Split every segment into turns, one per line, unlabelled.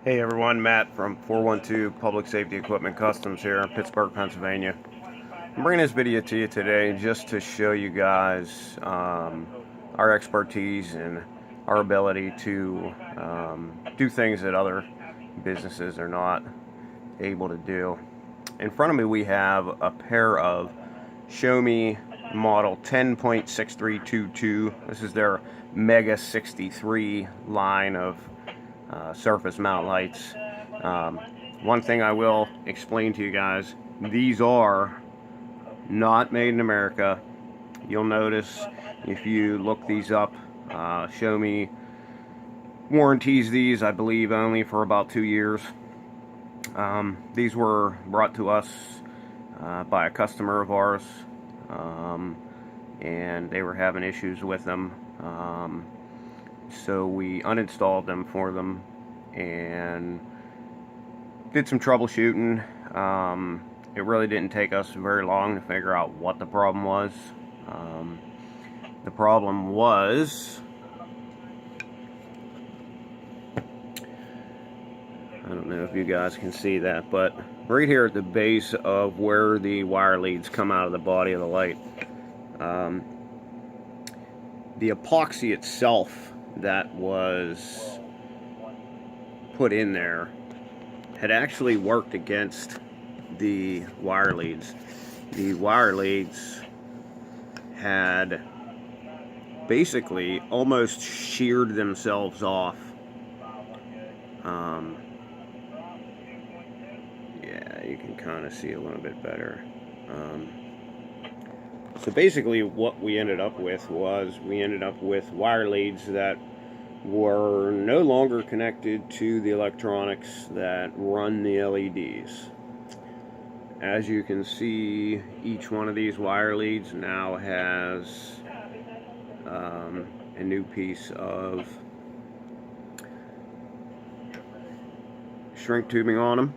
Hey everyone, Matt from 412 Public Safety Equipment Customs here in Pittsburgh, Pennsylvania. I'm bringing this video to you today just to show you guys our expertise and our ability to do things that other businesses are not able to do. In front of me we have a pair of Sho-Me model 10.6322. This is their Mega 63 line of surface mount lights. One thing I will explain to you guys, these are not made in America. You'll notice if you look these up, Sho-Me warranties these, I believe, only for about 2 years. These were brought to us by a customer of ours, and they were having issues with them. So we uninstalled them for them and did some troubleshooting. It really didn't take us very long to figure out what the problem was. The problem was, I don't know if you guys can see that, but right here at the base of where the wire leads come out of the body of the light, the epoxy itself that was put in there had actually worked against the wire leads. The wire leads had basically almost sheared themselves off. Yeah, you can kind of see a little bit better. So basically what we ended up with was wire leads that were no longer connected to the electronics that run the LEDs. As you can see, each one of these wire leads now has a new piece of shrink tubing on them.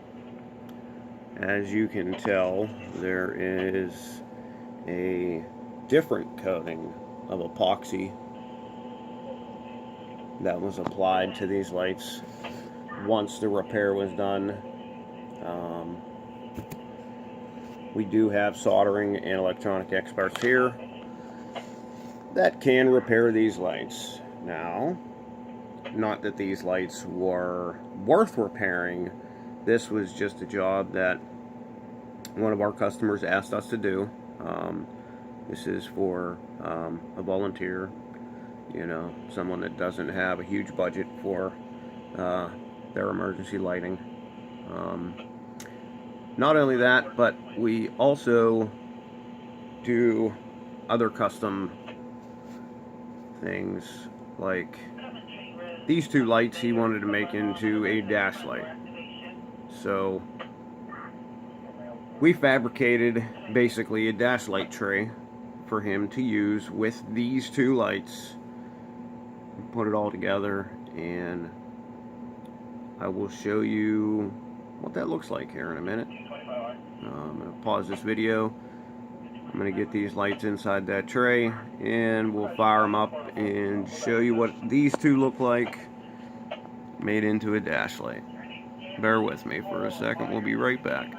As you can tell, there is a different coating of epoxy that was applied to these lights once the repair was done. We do have soldering and electronic experts here that can repair these lights. Now, not that these lights were worth repairing. This was just a job that one of our customers asked us to do. This is for a volunteer, you know, someone that doesn't have a huge budget for their emergency lighting. Not only that, but we also do other custom things, like these two lights he wanted to make into a dash light. So we fabricated basically a dash light tray for him to use with these two lights. Put it all together, and I will show you what that looks like here in a minute. I'm going to pause this video. I'm going to get these lights inside that tray, and we'll fire them up and show you what these two look like made into a dash light. Bear with me for a second. We'll be right back.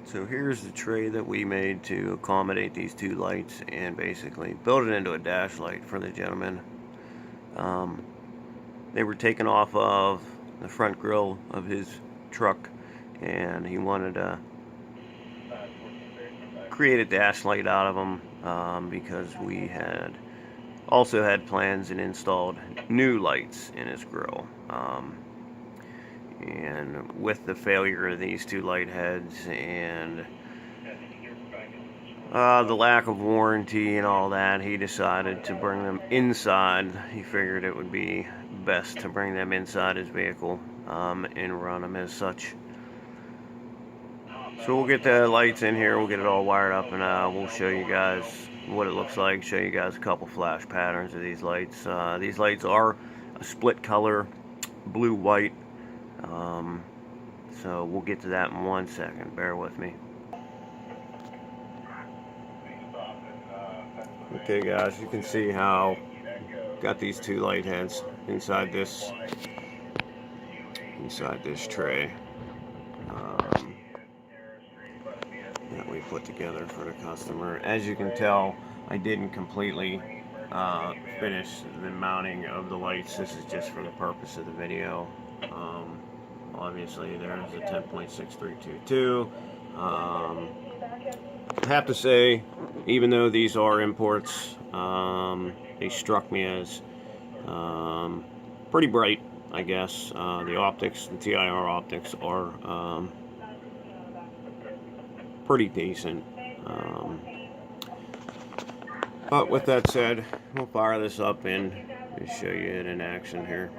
So here's the tray that we made to accommodate these two lights and basically build it into a dash light for the gentleman. They were taken off of the front grille of his truck, and he wanted to create a dash light out of them because we had also had plans and installed new lights in his grill. And with the failure of these two light heads and the lack of warranty and all that, he decided to bring them inside. He figured it would be best to bring them inside his vehicle and run them as such. So we'll get the lights in here, we'll get it all wired up, and we'll show you guys what it looks like. Show you guys a couple flash patterns of these lights. These lights are a split color, blue-white. So we'll get to that in 1 second. Bear with me. Okay guys, you can see how got these two light heads inside this tray that we put together for the customer. As you can tell, I didn't completely finish the mounting of the lights. This is just for the purpose of the video. Obviously there's a 10.6322. I have to say, even though these are imports, they struck me as pretty bright, I guess. The optics, the TIR optics are pretty decent. But with that said, we'll fire this up and show you it in action here.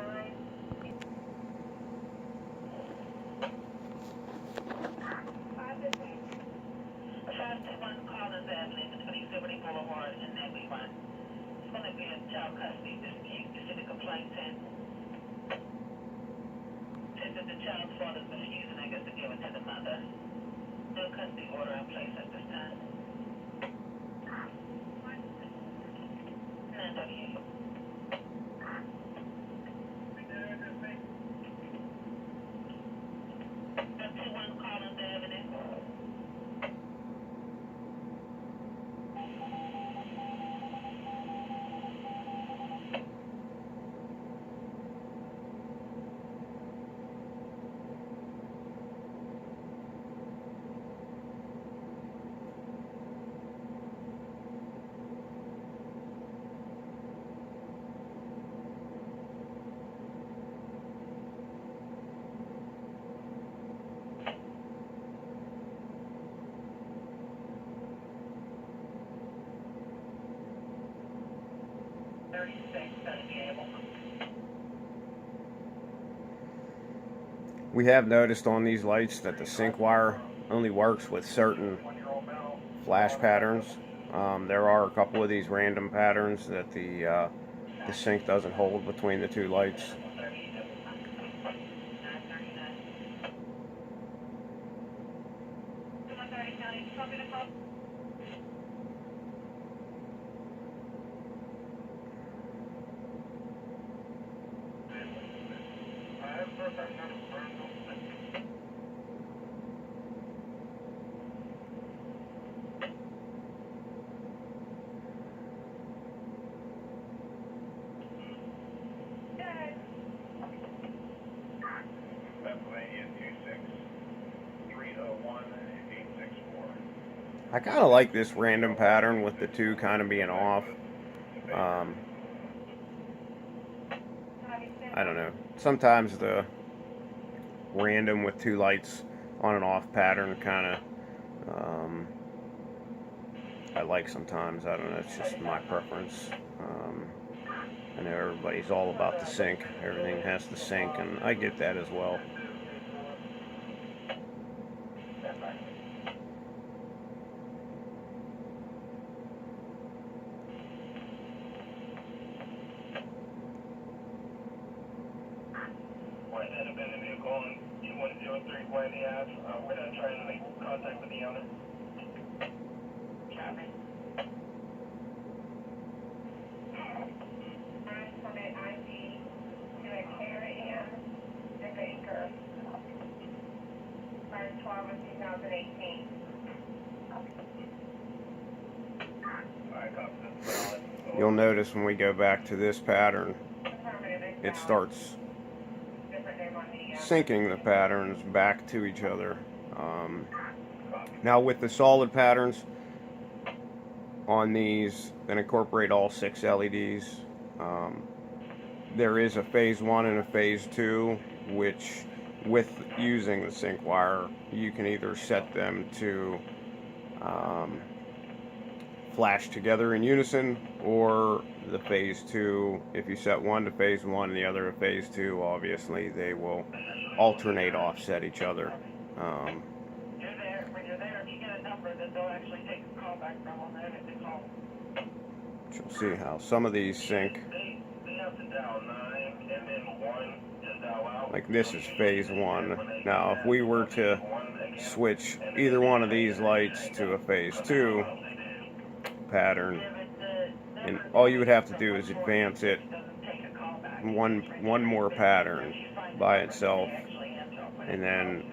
The child's father's refusing, I guess, to give it to the mother. No custody order in place at this time. 938. That's 21 Collins Avenue.
We have noticed on these lights that the sync wire only works with certain flash patterns. There are a couple of these random patterns that the sync doesn't hold between the two lights. I kind of like this random pattern with the two kind of being off. I don't know. Sometimes the random with two lights on and off pattern kind of I like sometimes. I don't know. It's just my preference. I know everybody's all about the sync. Everything has to sync, and I get that as well.
We're not trying to make contact with the owner. Copy. Permit ID to a Carrie Ann DeBaker. 12 of 2018.
You'll notice when we go back to this pattern, it starts syncing the patterns back to each other. Now with the solid patterns on these that incorporate all 6 LEDs, there is a phase 1 and a phase 2, which with using the sync wire you can either set them to flash together in unison, or the phase 2, if you set one to phase 1 and the other to phase 2, obviously they will alternate, offset each other.
When you're there, if you get a number, then they'll actually take a call back from them if they call.
You'll see how some of these sync.
They have to dial 9 and then 1 and dial out.
Like this is phase 1. Now if we were to switch either one of these lights to a phase 2 pattern, and all you would have to do is advance it one more pattern by itself, and then,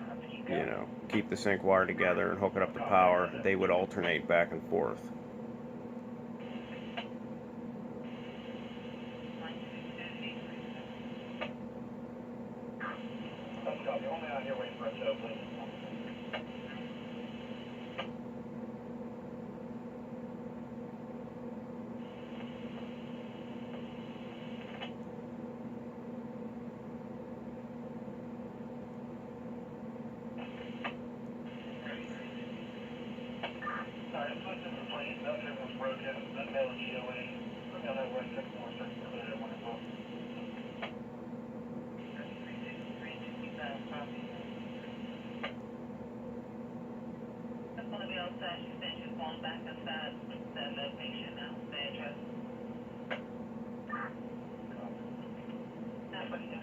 you know, keep the sync wire together and hook it up to power. They would alternate back and forth.
Nothing was broken. That mail is GOA. I know where 6 more seconds earlier when it was. That's going to be all set. She said she's going back inside that location now, the address. That's what he does.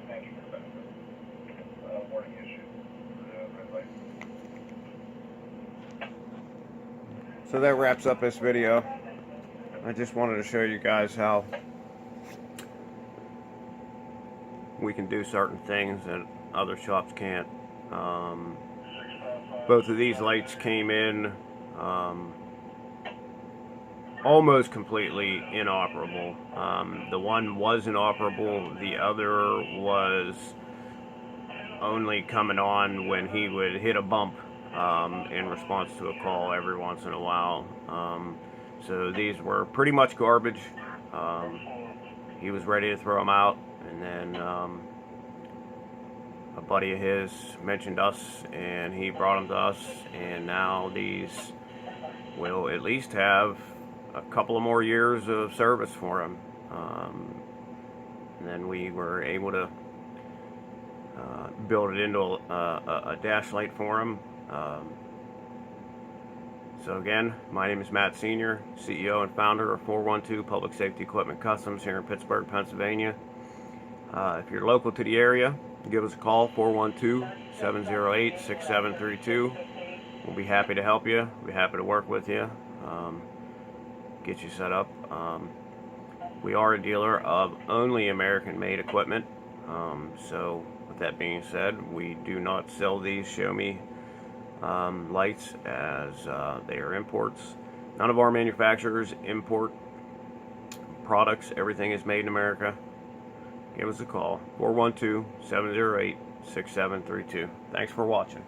Thank you for the benefit. Warning issue. Red light.
So that wraps up this video. I just wanted to show you guys how we can do certain things that other shops can't. Both of these lights came in almost completely inoperable. The one was inoperable, the other was only coming on when he would hit a bump in response to a call every once in a while. So these were pretty much garbage. He was ready to throw them out, and then a buddy of his mentioned us and he brought them to us, and now these will at least have a couple of more years of service for him. And then we were able to build it into a dash light for him. So again, my name is Matt Sr., CEO and founder of 412 Public Safety Equipment Customs here in Pittsburgh, Pennsylvania. If you're local to the area, give us a call, 412-708-6732. We'll be happy to help you. We'll be happy to work with you. Get you set up. We are a dealer of only American-made equipment. So with that being said, we do not sell these Sho-Me lights as they are imports. None of our manufacturers import products. Everything is made in America. Give us a call, 412-708-6732. Thanks for watching.